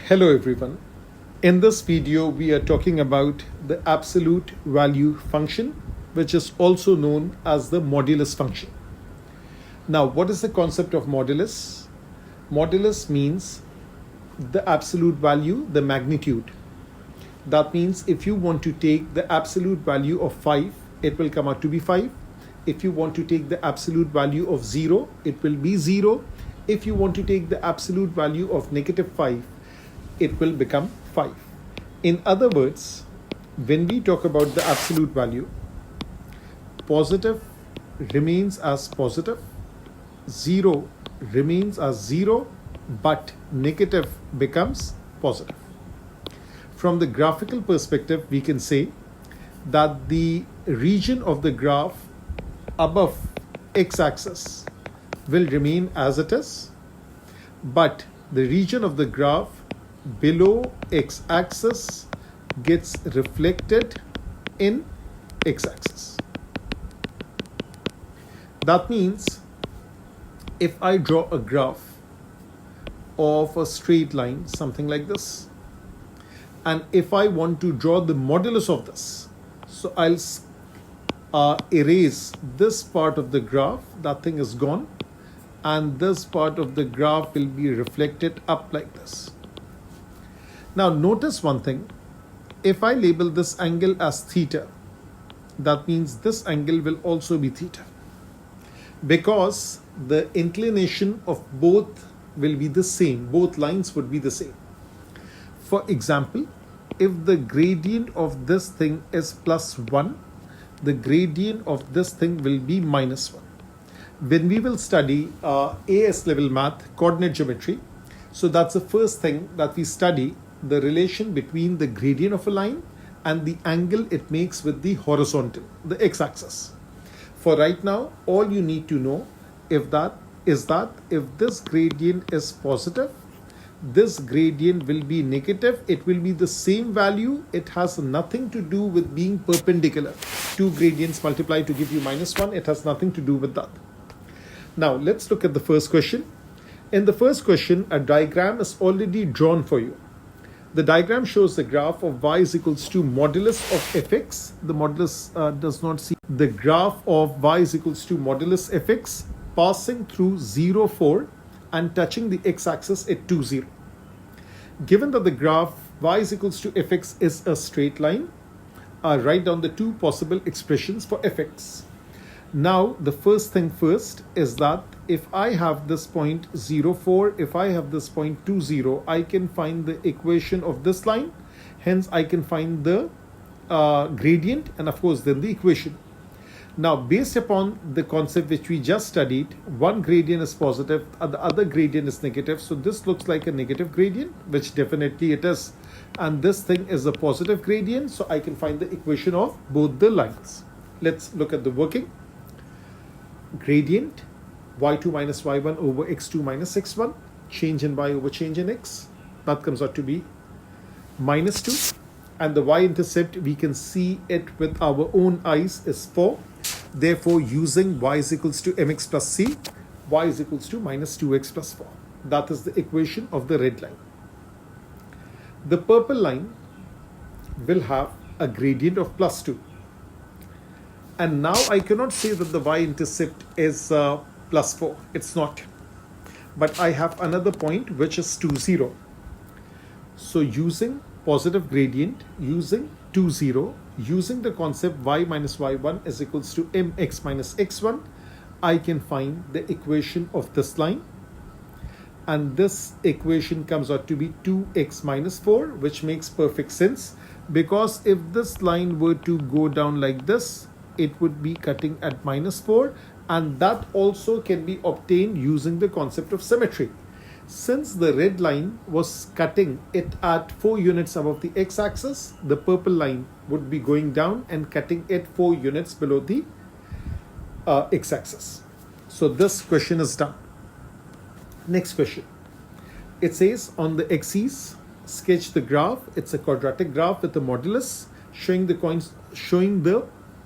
Hello everyone. In this video, we are talking about the absolute value function, which is also known as the modulus function. Now, what is the concept of modulus? Modulus means the absolute value, the magnitude. That means if you want to take the absolute value of 5, it will come out to be 5. If you want to take the absolute value of 0, it will be 0. If you want to take the absolute value of -5, it will become 5. In other words, when we talk about the absolute value, positive remains as positive, 0 remains as 0, but negative becomes positive. From the graphical perspective, we can say that the region of the graph above x-axis will remain as it is, but the region of the graph below x-axis gets reflected in x-axis. That means if I draw a graph of a straight line, something like this, and if I want to draw the modulus of this, so I'll erase this part of the graph, that thing is gone, and this part of the graph will be reflected up like this. Now notice one thing, if I label this angle as theta, that means this angle will also be theta, because the inclination of both will be the same, both lines would be the same. For example, if the gradient of this thing is +1, the gradient of this thing will be -1. When we will study AS level math, coordinate geometry, so that's the first thing that we study, the relation between the gradient of a line and the angle it makes with the horizontal, the x-axis. For right now, all you need to know is that if this gradient is positive, this gradient will be negative. It will be the same value. It has nothing to do with being perpendicular. Two gradients multiply to give you -1. It has nothing to do with that. Now, let's look at the first question. In the first question, a diagram is already drawn for you. The diagram shows the graph of y is equals to modulus of fx. The modulus does not see the graph of y is equals to modulus fx passing through 0, 4 and touching the x-axis at 2, 0. Given that the graph y is equals to fx is a straight line, write down the two possible expressions for fx. Now, the first thing first is that if I have this point 0, 4, if I have this point 2, 0, I can find the equation of this line. Hence, I can find the gradient and of course then the equation. Now, based upon the concept which we just studied, one gradient is positive and the other gradient is negative. So this looks like a negative gradient, which definitely it is. And this thing is a positive gradient. So I can find the equation of both the lines. Let's look at the working. Gradient y2 minus y1 over x2 minus x1, change in y over change in x, that comes out to be -2, and the y-intercept, we can see it with our own eyes, is 4. Therefore, using y is equals to mx plus c, y is equals to -2x plus 4. That is the equation of the red line. The purple line will have a gradient of +2. And now I cannot say that the y-intercept is +4. It's not. But I have another point which is 2, 0. So using positive gradient, using 2, 0, using the concept y minus y1 is equals to mx minus x1, I can find the equation of this line. And this equation comes out to be 2x minus 4, which makes perfect sense. Because if this line were to go down like this, it would be cutting at -4, and that also can be obtained using the concept of symmetry. Since the red line was cutting it at 4 units above the x-axis, the purple line would be going down and cutting it 4 units below the x-axis. So this question is done. Next question. It says on the axis, sketch the graph. It's a quadratic graph with a modulus showing the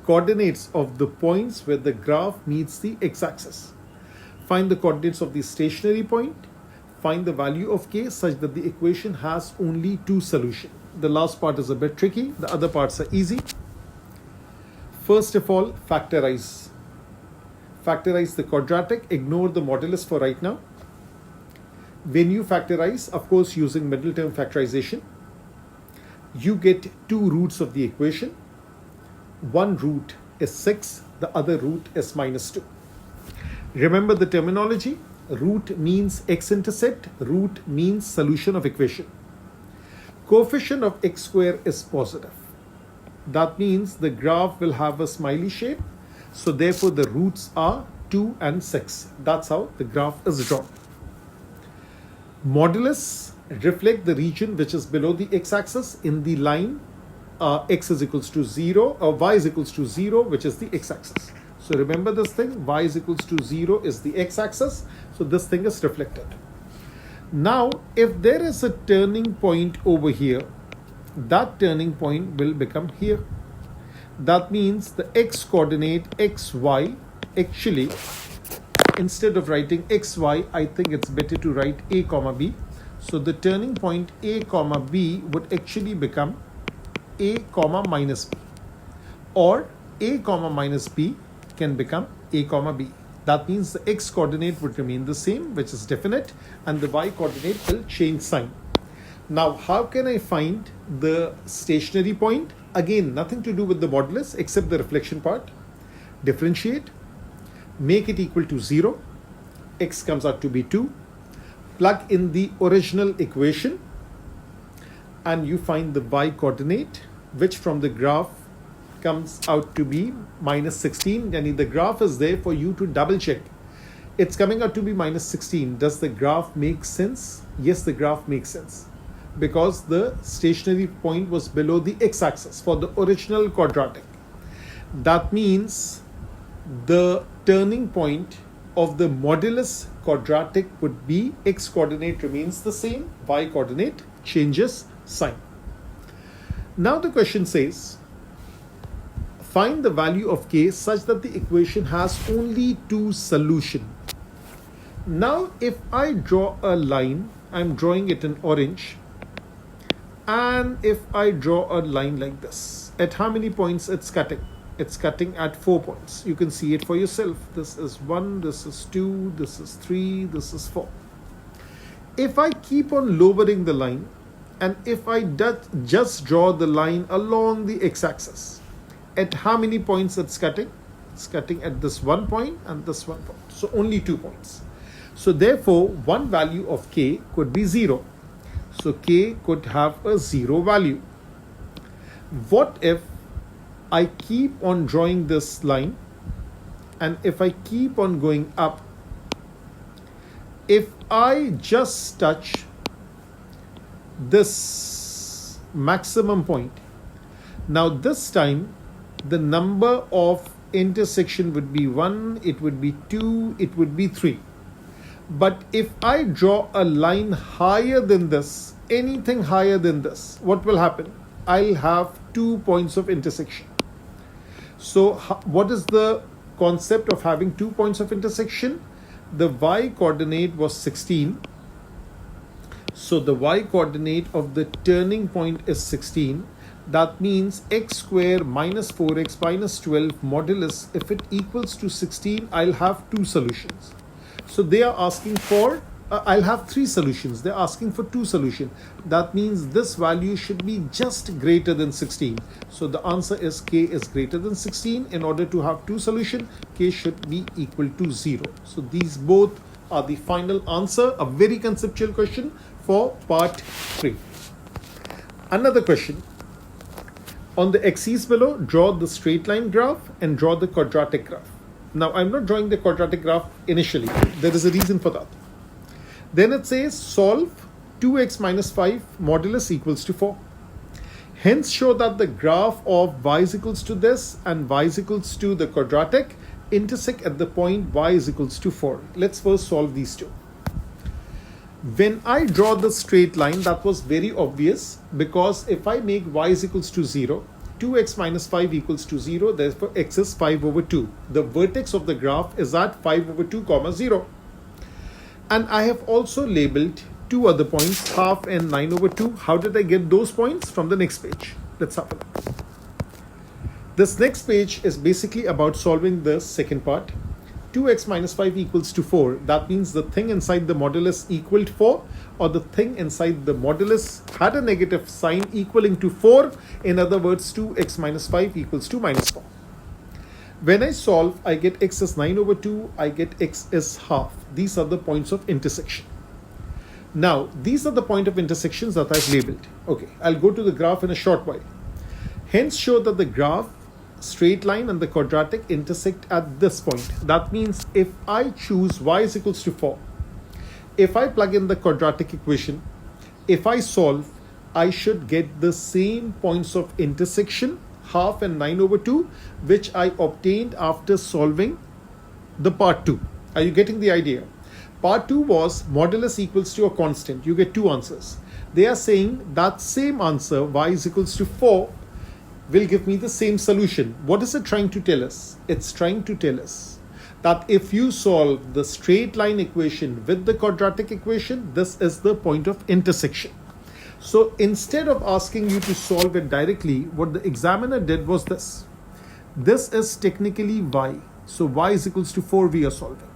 coordinates of the points where the graph meets the x-axis. Find the coordinates of the stationary point. find the value of k such that the equation has only two solutions. The last part is a bit tricky. The other parts are easy. First of all, factorize. Factorize the quadratic. Ignore the modulus for right now. When you factorize, of course, using middle term factorization, you get two roots of the equation. One root is 6, the other root is -2. Remember the terminology. Root means x-intercept, root means solution of equation. Coefficient of x square is positive. That means the graph will have a smiley shape. So therefore the roots are 2 and 6. That's how the graph is drawn. Modulus reflect the region which is below the x-axis in the line x is equals to 0 or y is equals to 0, which is the x-axis. So remember this thing, y is equals to 0 is the x-axis. So this thing is reflected. Now, if there is a turning point over here, that turning point will become here. That means the x coordinate xy, actually, instead of writing xy, I think it's better to write a comma b. So the turning point a comma b would actually become a comma minus b, or a comma minus b can become a comma b. That means the x coordinate would remain the same, which is definite, and the y coordinate will change sign. Now, how can I find the stationary point? Again, nothing to do with the modulus except the reflection part. Differentiate, make it equal to 0, x comes out to be 2, plug in the original equation, and you find the y coordinate, which from the graph comes out to be -16. And the graph is there for you to double check. It's coming out to be -16. Does the graph make sense? Yes, the graph makes sense, because the stationary point was below the x-axis for the original quadratic. That means the turning point of the modulus quadratic would be x coordinate remains the same, y coordinate changes sign. Now the question says, find the value of k such that the equation has only two solutions. Now if I draw a line, I'm drawing it in orange, and if I draw a line like this, at how many points it's cutting? It's cutting at 4 points. You can see it for yourself. This is 1, this is 2, this is 3, this is 4. If I keep on lowering the line, and if I just draw the line along the x-axis, at how many points it's cutting? It's cutting at this 1 point and this 1 point. So only 2 points. So therefore, one value of k could be 0. So k could have a 0 value. What if I keep on drawing this line, and if I keep on going up, if I just touch this maximum point, now this time the number of intersection would be 1, it would be 2, it would be 3. But if I draw a line higher than this, anything higher than this, what will happen? I'll have 2 points of intersection. So what is the concept of having 2 points of intersection? The y coordinate was 16. So the y coordinate of the turning point is 16. That means x square minus 4x minus 12 modulus, if it equals to 16, I'll have 2 solutions. So they are asking for, I'll have 3 solutions. They're asking for 2 solutions. That means this value should be just greater than 16. So the answer is k is greater than 16. In order to have 2 solutions, k should be equal to 0. So these both are the final answer. A very conceptual question for part 3. Another question. On the axis below, draw the straight line graph and draw the quadratic graph. Now, I'm not drawing the quadratic graph initially. There is a reason for that. Then it says solve 2x minus 5 modulus equals to 4. Hence, show that the graph of y is equals to this and y is equals to the quadratic intersect at the point y is equals to 4. Let's first solve these two. When I draw the straight line, that was very obvious, because if I make y is equals to 0, 2x minus 5 equals to 0, therefore x is 5 over 2. The vertex of the graph is at 5 over 2 comma 0. And I have also labeled two other points, half and 9/2. How did I get those points? From the next page. Let's have a look. This next page is basically about solving the second part. 2x minus 5 equals to 4. That means the thing inside the modulus equaled 4, or the thing inside the modulus had a negative sign equaling to 4. In other words, 2x minus 5 equals to minus 4. When I solve, I get x is 9/2, I get x is half. These are the points of intersection. Now, these are the point of intersections that I've labeled. Okay, I'll go to the graph in a short while. Hence, show that the graph, straight line and the quadratic intersect at this point. That means if I choose y is equals to 4, if I plug in the quadratic equation, if I solve, I should get the same points of intersection, half and 9/2, which I obtained after solving the part 2. Are you getting the idea? Part 2 was modulus equals to a constant. You get two answers. They are saying that same answer, y is equals to 4, will give me the same solution. What is it trying to tell us? It's trying to tell us that if you solve the straight line equation with the quadratic equation, this is the point of intersection. So instead of asking you to solve it directly, what the examiner did was this. This is technically y. So y is equals to 4 we are solving.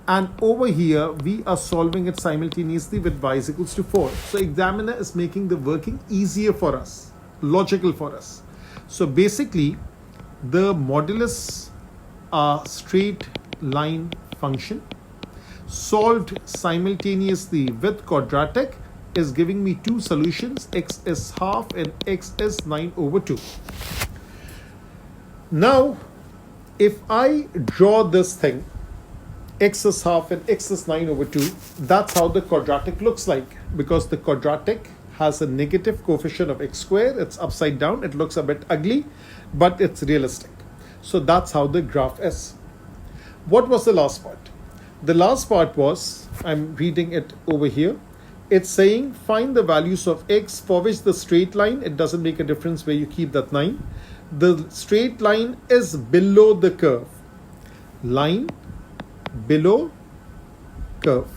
And over here, we are solving it simultaneously with y is equals to 4. So examiner is making the working easier for us, logical for us. So basically, the modulus straight line function solved simultaneously with quadratic is giving me two solutions, x is half and x is 9/2. Now, if I draw this thing, x is half and x is 9/2, that's how the quadratic looks like, because the quadratic has a negative coefficient of x squared. It's upside down. It looks a bit ugly, but it's realistic. So that's how the graph is. What was the last part? The last part was, I'm reading it over here. It's saying find the values of x for which the straight line, it doesn't make a difference where you keep that 9. The straight line is below the curve. Line below curve.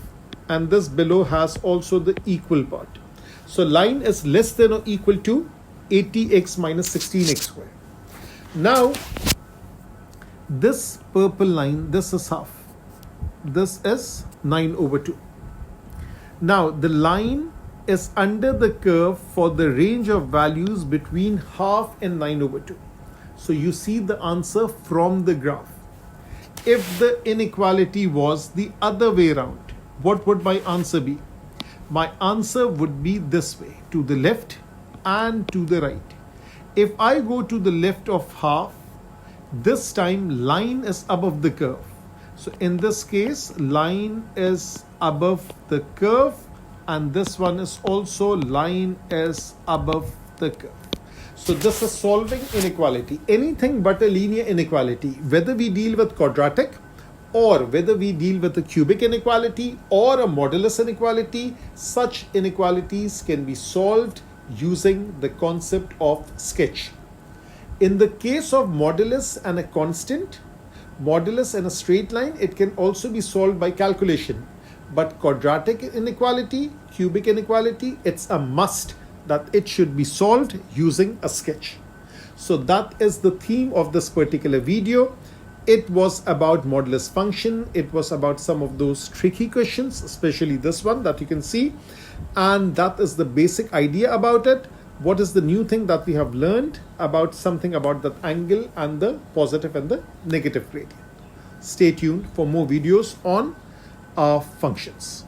And this below has also the equal part. So line is less than or equal to 80x minus 16x squared. Now, this purple line, this is half. This is 9/2. Now, the line is under the curve for the range of values between half and 9/2. So you see the answer from the graph. If the inequality was the other way around, what would my answer be? My answer would be this way, to the left and to the right. If I go to the left of half, this time line is above the curve. So in this case, line is above the curve, and this one is also line is above the curve. So this is solving inequality, anything but a linear inequality, whether we deal with quadratic or whether we deal with a cubic inequality or a modulus inequality. Such inequalities can be solved using the concept of sketch. In the case of modulus and a constant, modulus and a straight line, it can also be solved by calculation. But quadratic inequality, cubic inequality, it's a must that it should be solved using a sketch. So that is the theme of this particular video. It was about modulus function. It was about some of those tricky questions, especially this one that you can see. And that is the basic idea about it. What is the new thing that we have learned about something about that angle and the positive and the negative gradient? Stay tuned for more videos on functions.